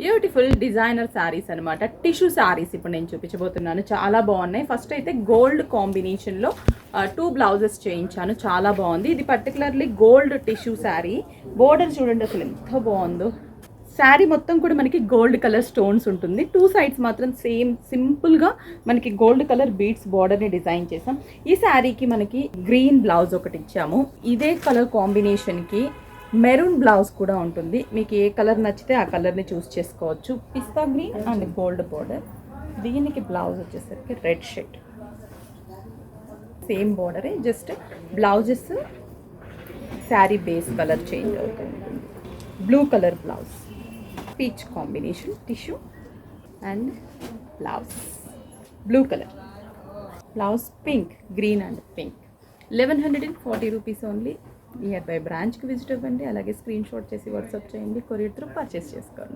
Beautiful designer saris అనమాట, tissue saris ఇప్పుడు నేను చూపించబోతున్నాను. చాలా బాగున్నాయి. ఫస్ట్ అయితే గోల్డ్ కాంబినేషన్లో 2 బ్లౌజెస్ చేయించాను, చాలా బాగుంది. ఇది particularly gold tissue sari. Border చూడండి అసలు ఎంత బాగుందో. శారీ మొత్తం కూడా మనకి గోల్డ్ కలర్ స్టోన్స్ ఉంటుంది. 2 సైడ్స్ మాత్రం సేమ్ సింపుల్గా మనకి గోల్డ్ కలర్ బీడ్స్ బార్డర్ని డిజైన్ చేసాం. ఈ శారీకి మనకి గ్రీన్ బ్లౌజ్ ఒకటి ఇచ్చాము. ఇదే కలర్ కాంబినేషన్కి మెరూన్ బ్లౌజ్ కూడా ఉంటుంది. మీకు ఏ కలర్ నచ్చితే ఆ కలర్ని చూస్ చేసుకోవచ్చు. పిస్తా గ్రీన్ అండ్ గోల్డ్ బార్డర్. దీనికి బ్లౌజ్ వచ్చేసరికి రెడ్ షేడ్, సేమ్ బార్డరే, just blouses sari base colour change అవుతుంది. Blue colour blouse, peach combination tissue and blouse blue colour, blouse pink, green and pink. 1140 rupees only. Nearby బ్రాంచ్కి visit అవ్వండి. అలాగే screenshot చేసి WhatsApp చేయండి. Courier through purchase చేసుకోండి.